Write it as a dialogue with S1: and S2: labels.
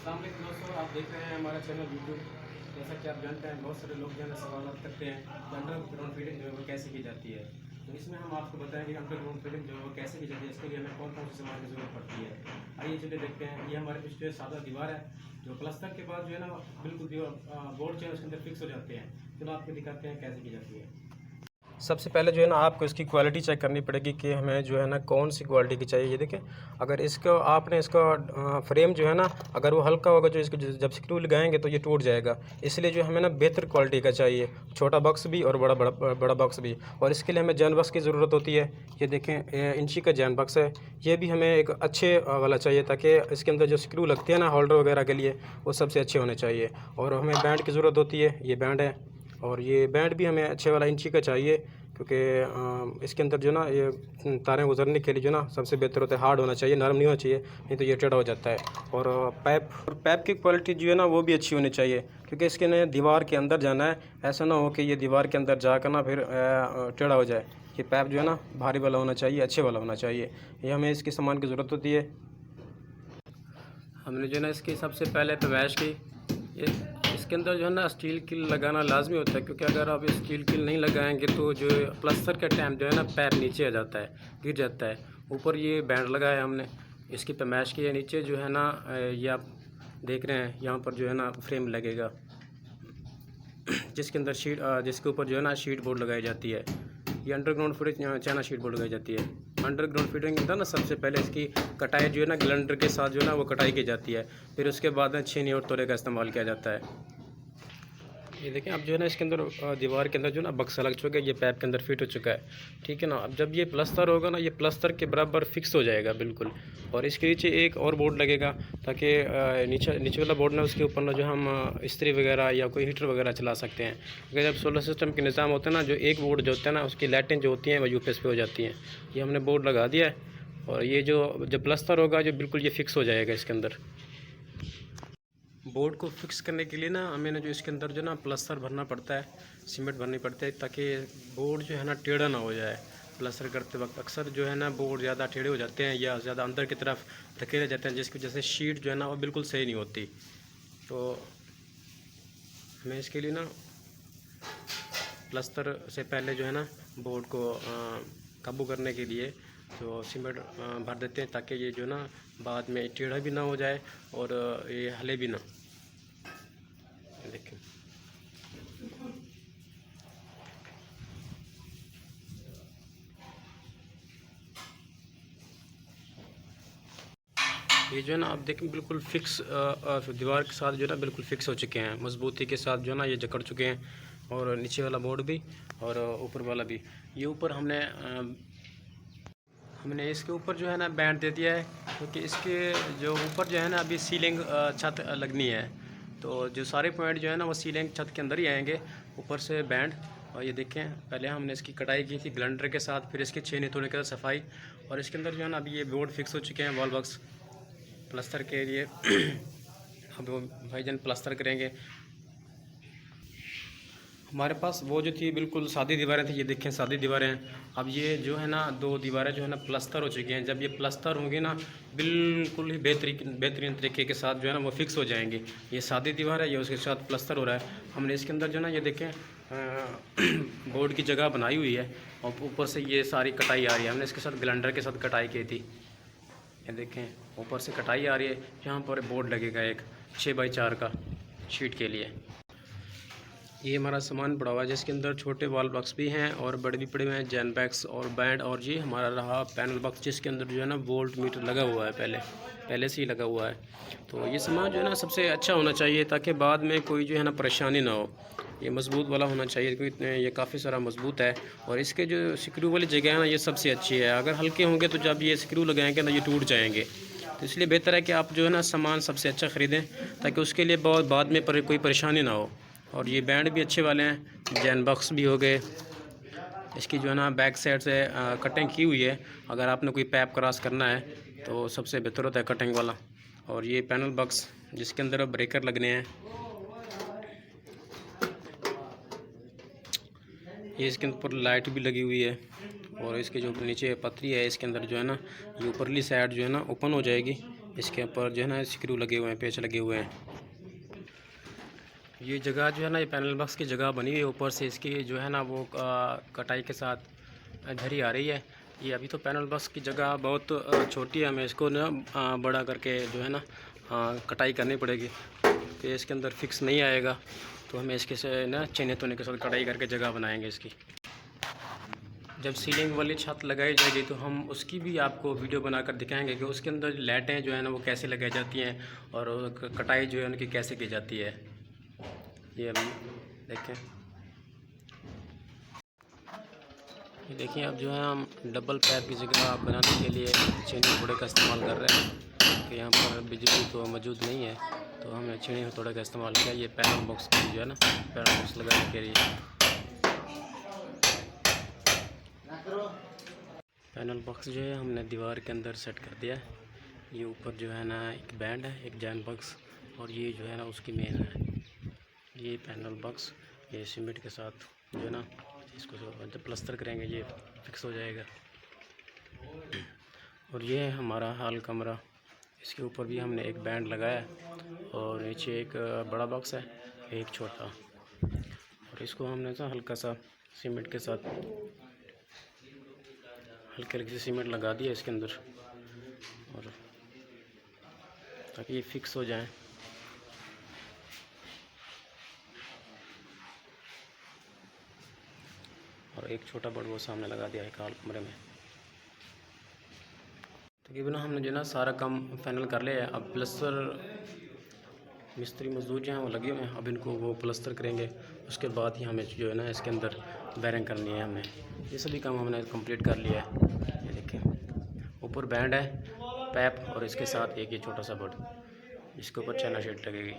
S1: अस्सलाम वालेकुम दोस्तों, आप देख रहे हैं हमारा चैनल यूट्यूब। जैसा कि आप जानते हैं, बहुत सारे लोग जो है ना सवाल करते हैं कि अंडरग्राउंड फीडिंग जो है वो कैसे की जाती है। तो इसमें हम आपको बताएं कि अंडरग्राउंड फीडिंग जो है वो कैसे की जाती है, इसके लिए हमें कौन कौन से सामान की ज़रूरत पड़ती है। आइए चलिए देखते हैं। ये हमारे पीछे जो है सादा दीवार है, जो प्लस्तर के बाद जो है ना बिल्कुल दीवार बोर्ड जो है उसके अंदर फिक्स हो जाते हैं। चलो आपको दिखाते हैं कैसे की जाती है। सबसे पहले जो है ना आपको इसकी क्वालिटी चेक करनी पड़ेगी कि हमें जो है ना कौन सी क्वालिटी की चाहिए। ये देखें, अगर इसका आपने इसका फ्रेम जो है ना, अगर वो हल्का होगा, जो इसको जब स्क्रू लगाएंगे तो ये टूट जाएगा। इसलिए जो हमें ना बेहतर क्वालिटी का चाहिए, छोटा बॉक्स भी और बड़ा बड़ा बड़ा बॉक्स भी। और इसके लिए हमें जैन बॉक्स की ज़रूरत होती है। ये देखें, इंची का जैन बॉक्स है। ये भी हमें एक अच्छे वाला चाहिए, ताकि इसके अंदर जो स्क्रू लगते हैं ना होल्डर वगैरह के लिए, वो सबसे अच्छे होने चाहिए। और हमें बैंड की ज़रूरत होती है, ये बैंड है। और ये बैंड भी हमें अच्छे वाला इंची का चाहिए, क्योंकि इसके अंदर जो ना ये तारें गुजरने के लिए जो ना सबसे बेहतर होता है, हार्ड होना चाहिए, नरम नहीं होना चाहिए, नहीं तो ये टेढ़ा हो जाता है। और पैप की क्वालिटी जो है ना वो भी अच्छी होनी चाहिए, क्योंकि इसके ने दीवार के अंदर जाना है। ऐसा ना हो कि ये दीवार के अंदर जाकर ना फिर टेढ़ा हो जाए। ये पैप जो है ना भारी वाला होना चाहिए, अच्छे वाला होना चाहिए। ये हमें इसके सामान की ज़रूरत होती है। हमने जो है ना इसकी सबसे पहले पैमाइश की। ये इसके अंदर जो है ना स्टील किल लगाना लाजमी होता है, क्योंकि अगर आप स्टील किल नहीं लगाएंगे तो जो प्लास्टर का टाइम जो है ना पैर नीचे आ जाता है, गिर जाता है। ऊपर ये बैंड लगाया हमने, इसकी पैमाइश की है। नीचे जो है ना ये आप देख रहे हैं, यहाँ पर जो है ना फ्रेम लगेगा, जिसके अंदर जिसके ऊपर जो है ना शीट बोर्ड लगाई जाती है। ये underground feeding China sheet board लगाई जाती है। अंडरग्राउंड फीडिंग के अंदर ना सबसे पहले इसकी कटाई जो है ना ग्लैंडर के साथ जो है ना वो कटाई की जाती है। फिर उसके बाद में छीनी और तोले का इस्तेमाल किया जाता है। ये देखें, अब जो है ना इसके अंदर दीवार के अंदर जो ना बक्सा लग चुका है, ये पैप के अंदर फिट हो चुका है। ठीक है ना। अब जब ये प्लस्तर होगा ना, ये प्लस्तर के बराबर फिक्स हो जाएगा बिल्कुल। और इसके नीचे एक और बोर्ड लगेगा, ताकि नीचे नीचे वाला बोर्ड ना उसके ऊपर ना जो हम इस्त्री वगैरह या कोई हीटर वगैरह चला सकते हैं। क्योंकि जब सोलर सिस्टम के निज़ाम होते हैं ना, जो एक बोर्ड जो होता है ना उसकी लाइटें जो होती हैं वो यूपीएस पे हो जाती हैं। ये हमने बोर्ड लगा दिया है। और ये जो जब प्लस्तर होगा जो बिल्कुल ये फिक्स हो जाएगा इसके अंदर। बोर्ड को फिक्स करने के लिए ना हमें ना जो इसके अंदर जो ना प्लास्टर भरना पड़ता है, सीमेंट भरनी पड़ती है, ताकि बोर्ड जो है ना टेढ़ा ना हो जाए। प्लास्टर करते वक्त अक्सर जो है ना बोर्ड ज़्यादा टेढ़े हो जाते हैं या ज़्यादा अंदर की तरफ धकेले जाते हैं, जिसकी वजह से शीट जो है ना वो बिल्कुल सही नहीं होती। तो हमें इसके लिए ना प्लास्टर से पहले जो है ना बोर्ड को काबू करने के लिए जो सीमेंट भर देते हैं, ताकि ये जो ना बाद में टेढ़ा भी ना हो जाए और ये हिले भी ना। देखें, ये जो है ना आप देखें बिल्कुल फिक्स दीवार के साथ जो है ना बिल्कुल फिक्स हो चुके हैं, मजबूती के साथ जो है ना ये जकड़ चुके हैं। और नीचे वाला बोर्ड भी और ऊपर वाला भी। ये ऊपर हमने इसके ऊपर जो है ना बैंड दे दिया है, क्योंकि इसके जो ऊपर जो है ना अभी सीलिंग छत लगनी है। तो जो सारे पॉइंट जो है ना वो सीलिंग छत के अंदर ही आएंगे, ऊपर से बैंड। और ये देखें, पहले हमने इसकी कटाई की थी ग्लैंडर के साथ, फिर इसके छेने थोड़े का सफाई। और इसके अंदर जो है ना अभी ये बोर्ड फिक्स हो चुके हैं वॉल बॉक्स प्लास्टर के लिए। अब वो भाईजान प्लास्टर करेंगे। हमारे पास वो जो थी बिल्कुल सादी दीवारें थी, ये देखें सादी दीवारें हैं। अब ये जो है ना दो दीवारें जो है ना प्लस्तर हो चुकी हैं। जब ये प्लस्तर होंगी ना बिल्कुल ही बेहतरीन तरीके के साथ जो है ना वो फिक्स हो जाएंगी। ये सादी दीवार है, ये उसके साथ प्लस्तर हो रहा है। हमने इसके अंदर जो है ना ये देखें बोर्ड की जगह बनाई हुई है, और ऊपर से ये सारी कटाई आ रही है। हमने इसके साथ ग्लैंडर के साथ कटाई की थी। ये देखें, ऊपर से कटाई आ रही है। यहाँ पर बोर्ड लगेगा एक 6x4 का शीट के लिए। ये हमारा सामान पड़ा हुआ है, जिसके अंदर छोटे वॉल बॉक्स भी हैं और बड़े भी पड़े हुए हैं, जैन बैक्स और बैंड। और ये हमारा रहा पैनल बॉक्स, जिसके अंदर जो है ना वोल्ट मीटर लगा हुआ है, पहले से ही लगा हुआ है। तो ये सामान जो है ना सबसे अच्छा होना चाहिए, ताकि बाद में कोई जो है ना परेशानी ना हो। ये मज़बूत वाला होना चाहिए, क्योंकि ये काफ़ी सारा मज़बूत है। और इसके जो स्क्रू वाली जगह है ना ये सबसे अच्छी है। अगर हल्के होंगे तो जब ये स्क्रू लगाएंगे ना ये टूट जाएंगे। तो इसलिए बेहतर है कि आप जो है ना सामान सबसे अच्छा ख़रीदें, ताकि उसके लिए बहुत बाद में कोई परेशानी ना हो। और ये बैंड भी अच्छे वाले हैं, जैन बॉक्स भी हो गए। इसकी जो है ना बैक साइड से कटिंग की हुई है। अगर आपने कोई पैप क्रॉस करना है तो सबसे बेहतर होता है कटिंग वाला। और ये पैनल बॉक्स, जिसके अंदर ब्रेकर लगने हैं। ये इसके ऊपर लाइट भी लगी हुई है। और इसके जो नीचे पतरी है, इसके अंदर जो है ना ये ऊपरली साइड जो है ना ओपन हो जाएगी। इसके ऊपर जो है ना स्क्रू लगे हुए हैं, पेच लगे हुए हैं। ये जगह जो है ना, ये पैनल बॉक्स की जगह बनी हुई है। ऊपर से इसकी जो है ना वो कटाई के साथ झरी आ रही है। ये अभी तो पैनल बॉक्स की जगह बहुत छोटी है, हमें इसको ना बड़ा करके जो है ना कटाई करनी पड़ेगी। तो ये इसके अंदर फिक्स नहीं आएगा, तो हमें इसके से ना चने तोने के साथ कटाई करके जगह बनाएंगे इसकी। जब सीलिंग वाली छत लगाई जाएगी तो हम उसकी भी आपको वीडियो बनाकर दिखाएंगे कि उसके अंदर लाइटें जो है ना वो कैसे लगाई जाती हैं और कटाई जो है उनकी कैसे की जाती है। ये अभी देखें, ये देखिए अब जो है हम डबल पैप की जगह बनाने के लिए छेनी हथौड़े का इस्तेमाल कर रहे हैं कि यहाँ पर बिजली तो मौजूद नहीं है, तो हमने छेनी हथौड़े का इस्तेमाल किया। ये पैनल बॉक्स की जो है ना पैनल बॉक्स लगाने के लिए पैनल बॉक्स जो है हमने दीवार के अंदर सेट कर दिया है। ये ऊपर जो है ना एक बैंड है, एक जैन बॉक्स, और ये जो है ना उसकी मेन है। ये पैनल बॉक्स ये सीमेंट के साथ जो है ना इसको जब प्लास्टर करेंगे ये फिक्स हो जाएगा। और ये है हमारा हॉल कमरा, इसके ऊपर भी हमने एक बैंड लगाया और नीचे एक बड़ा बॉक्स है, एक छोटा, और इसको हमने तो हल्का सा सीमेंट के साथ हल्के हल्के से सीमेंट लगा दिया इसके अंदर, और ताकि ये फिक्स हो जाए। और एक छोटा बड़ वो सामने लगा दिया है हॉल कमरे में। तकरीबन हमने जो ना सारा काम फाइनल कर लिया है। अब प्लस्तर मिस्त्री मजदूर जो हैं वो लगे हुए हैं, अब इनको वो प्लस्तर करेंगे, उसके बाद ही हमें जो है ना इसके अंदर बैरिंग करनी है। हमें ये सभी काम हमने कंप्लीट कर लिया है। ये देखें ऊपर बैंड है, पैप, और इसके साथ एक ये छोटा सा बोर्ड, इसके ऊपर चाइना शीट लगेगी।